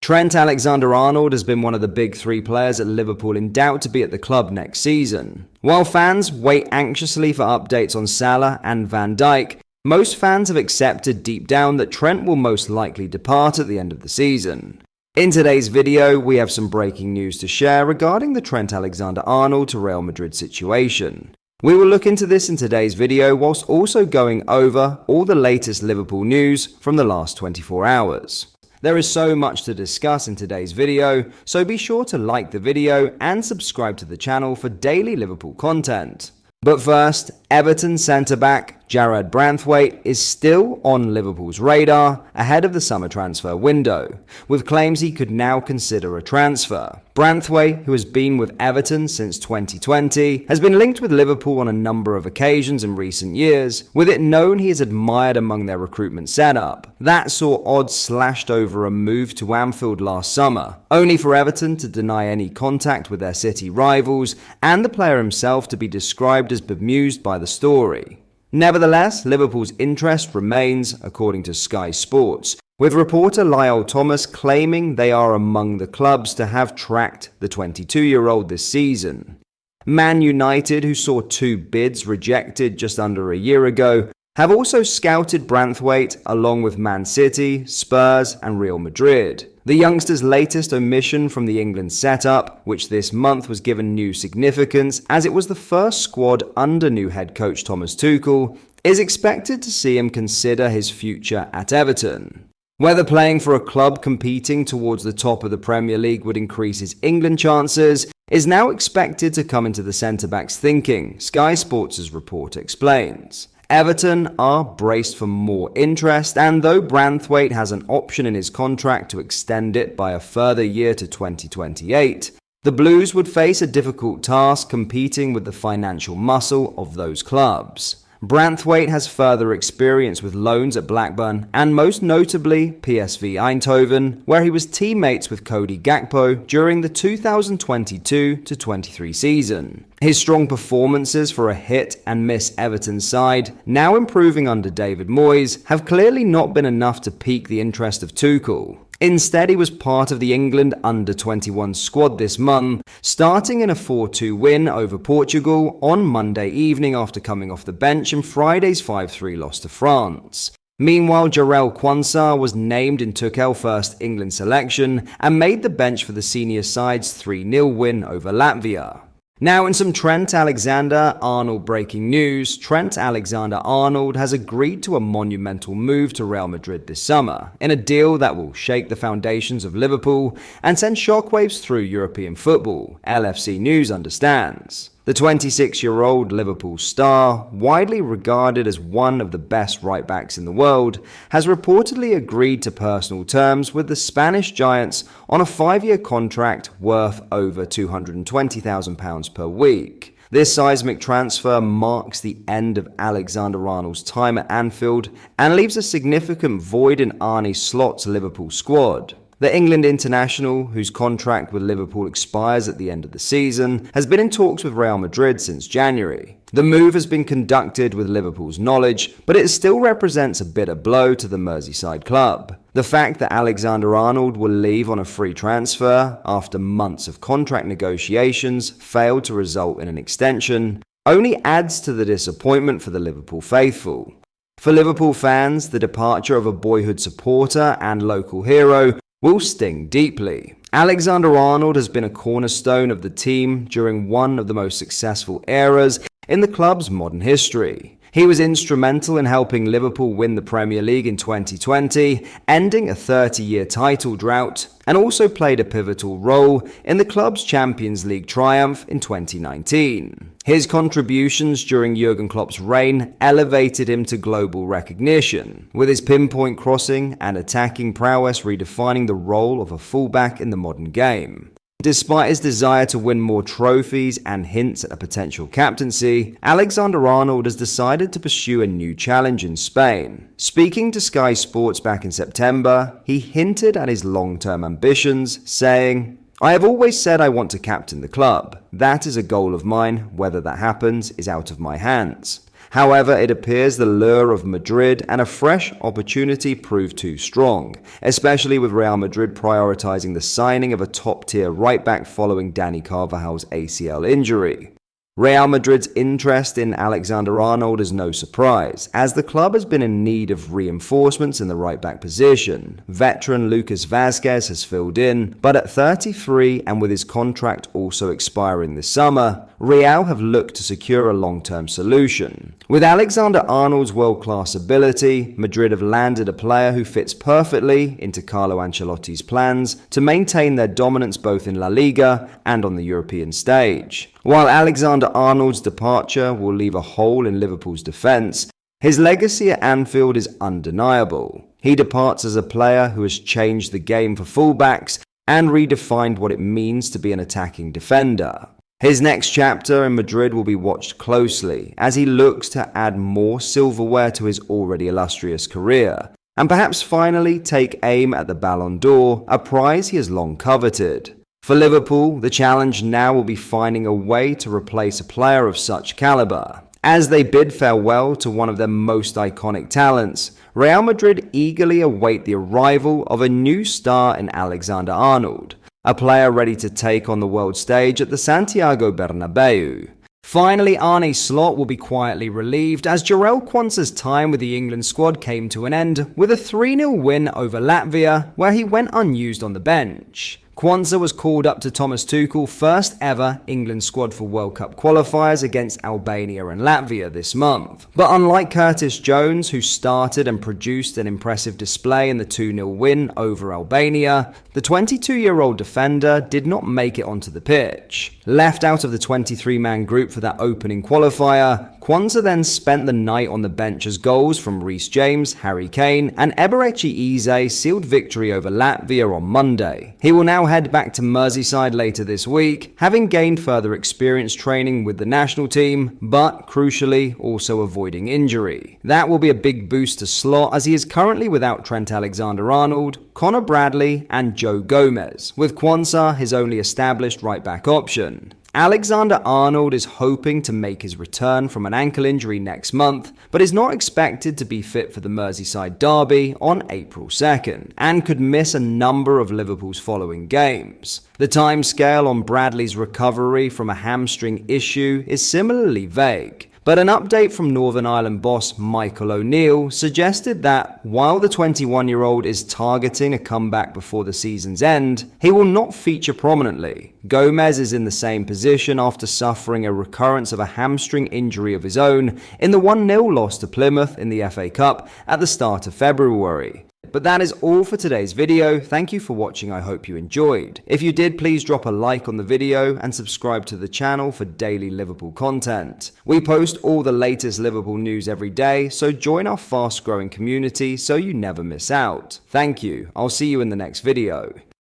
Trent Alexander-Arnold has been one of the big three players at Liverpool in doubt to be at the club next season. While fans wait anxiously for updates on Salah and Van Dijk, most fans have accepted deep down that Trent will most likely depart at the end of the season. In today's video, we have some breaking news to share regarding the Trent Alexander-Arnold to Real Madrid situation. We will look into this in today's video whilst also going over all the latest Liverpool news from the last 24 hours. There is so much to discuss in today's video, so be sure to like the video and subscribe to the channel for daily Liverpool content. But first, Everton centre-back Jarrad Branthwaite is still on Liverpool's radar ahead of the summer transfer window, with claims he could now consider a transfer. Branthwaite, who has been with Everton since 2020, has been linked with Liverpool on a number of occasions in recent years, with it known he is admired among their recruitment setup. That saw odds slashed over a move to Anfield last summer, only for Everton to deny any contact with their city rivals and the player himself to be described as bemused by the story. Nevertheless, Liverpool's interest remains, according to Sky Sports, with reporter Lyle Thomas claiming they are among the clubs to have tracked the 22-year-old this season. Man United, who saw two bids rejected just under a year ago, have also scouted Branthwaite along with Man City, Spurs and Real Madrid. The youngster's latest omission from the England setup, which this month was given new significance as it was the first squad under new head coach Thomas Tuchel, is expected to see him consider his future at Everton. Whether playing for a club competing towards the top of the Premier League would increase his England chances is now expected to come into the centre-back's thinking, Sky Sports' report explains. Everton are braced for more interest, and though Branthwaite has an option in his contract to extend it by a further year to 2028, the Blues would face a difficult task competing with the financial muscle of those clubs. Branthwaite has further experience with loans at Blackburn and most notably PSV Eindhoven, where he was teammates with Cody Gakpo during the 2022-23 season. His strong performances for a hit and miss Everton side, now improving under David Moyes, have clearly not been enough to pique the interest of Tuchel. Instead, he was part of the England under-21 squad this month, starting in a 4-2 win over Portugal on Monday evening after coming off the bench in Friday's 5-3 loss to France. Meanwhile, Jarrell Quansah was named in Tuchel's first England selection and made the bench for the senior side's 3-0 win over Latvia. Now in some Trent Alexander-Arnold breaking news, Trent Alexander-Arnold has agreed to a monumental move to Real Madrid this summer, in a deal that will shake the foundations of Liverpool and send shockwaves through European football, LFC News understands. The 26-year-old Liverpool star, widely regarded as one of the best right-backs in the world, has reportedly agreed to personal terms with the Spanish Giants on a 5-year contract worth over £220,000 per week. This seismic transfer marks the end of Alexander-Arnold's time at Anfield and leaves a significant void in Arne Slot's Liverpool squad. The England international, whose contract with Liverpool expires at the end of the season, has been in talks with Real Madrid since January. The move has been conducted with Liverpool's knowledge, but it still represents a bitter blow to the Merseyside club. The fact that Alexander-Arnold will leave on a free transfer after months of contract negotiations failed to result in an extension only adds to the disappointment for the Liverpool faithful. For Liverpool fans, the departure of a boyhood supporter and local hero will sting deeply. Alexander-Arnold has been a cornerstone of the team during one of the most successful eras in the club's modern history. He was instrumental in helping Liverpool win the Premier League in 2020, ending a 30-year title drought, and also played a pivotal role in the club's Champions League triumph in 2019. His contributions during Jurgen Klopp's reign elevated him to global recognition, with his pinpoint crossing and attacking prowess redefining the role of a fullback in the modern game. Despite his desire to win more trophies and hints at a potential captaincy, Alexander-Arnold has decided to pursue a new challenge in Spain. Speaking to Sky Sports back in September, he hinted at his long-term ambitions, saying, "I have always said I want to captain the club. That is a goal of mine. Whether that happens is out of my hands. However, it appears the lure of Madrid and a fresh opportunity proved too strong, especially with Real Madrid prioritizing the signing of a top-tier right-back following Dani Carvajal's ACL injury. Real Madrid's interest in Alexander Arnold is no surprise, as the club has been in need of reinforcements in the right-back position. Veteran Lucas Vazquez has filled in, but at 33 and with his contract also expiring this summer, Real have looked to secure a long-term solution. With Alexander Arnold's world-class ability, Madrid have landed a player who fits perfectly into Carlo Ancelotti's plans to maintain their dominance both in La Liga and on the European stage. While Alexander Arnold's departure will leave a hole in Liverpool's defence, his legacy at Anfield is undeniable. He departs as a player who has changed the game for fullbacks and redefined what it means to be an attacking defender. His next chapter in Madrid will be watched closely as he looks to add more silverware to his already illustrious career, and perhaps finally take aim at the Ballon d'Or, a prize he has long coveted. For Liverpool, the challenge now will be finding a way to replace a player of such caliber. As they bid farewell to one of their most iconic talents, Real Madrid eagerly await the arrival of a new star in Alexander Arnold, a player ready to take on the world stage at the Santiago Bernabeu. Finally, Arne Slot will be quietly relieved as Jarrad Branthwaite's time with the England squad came to an end with a 3-0 win over Latvia, where he went unused on the bench. Branthwaite was called up to Thomas Tuchel's first ever England squad for World Cup qualifiers against Albania and Latvia this month. But unlike Curtis Jones, who started and produced an impressive display in the 2-0 win over Albania, the 22-year-old defender did not make it onto the pitch. Left out of the 23-man group for that opening qualifier, Branthwaite then spent the night on the bench as goals from Reece James, Harry Kane, and Eberechi Eze sealed victory over Latvia on Monday. He will now head back to Merseyside later this week, having gained further experience training with the national team, but crucially also avoiding injury. That will be a big boost to Slot as he is currently without Trent Alexander-Arnold, Connor Bradley, and Joe Gomez, with Branthwaite his only established right-back option. Alexander Arnold is hoping to make his return from an ankle injury next month, but is not expected to be fit for the Merseyside derby on April 2nd, and could miss a number of Liverpool's following games. The timescale on Bradley's recovery from a hamstring issue is similarly vague, but an update from Northern Ireland boss Michael O'Neill suggested that while the 21-year-old is targeting a comeback before the season's end, he will not feature prominently. Gomez is in the same position after suffering a recurrence of a hamstring injury of his own in the 1-0 loss to Plymouth in the FA Cup at the start of February. But that is all for today's video. Thank you for watching. I hope you enjoyed. If you did, please drop a like on the video and subscribe to the channel for daily Liverpool content. We post all the latest Liverpool news every day, so join our fast growing community so you never miss out. Thank you. I'll see you in the next video.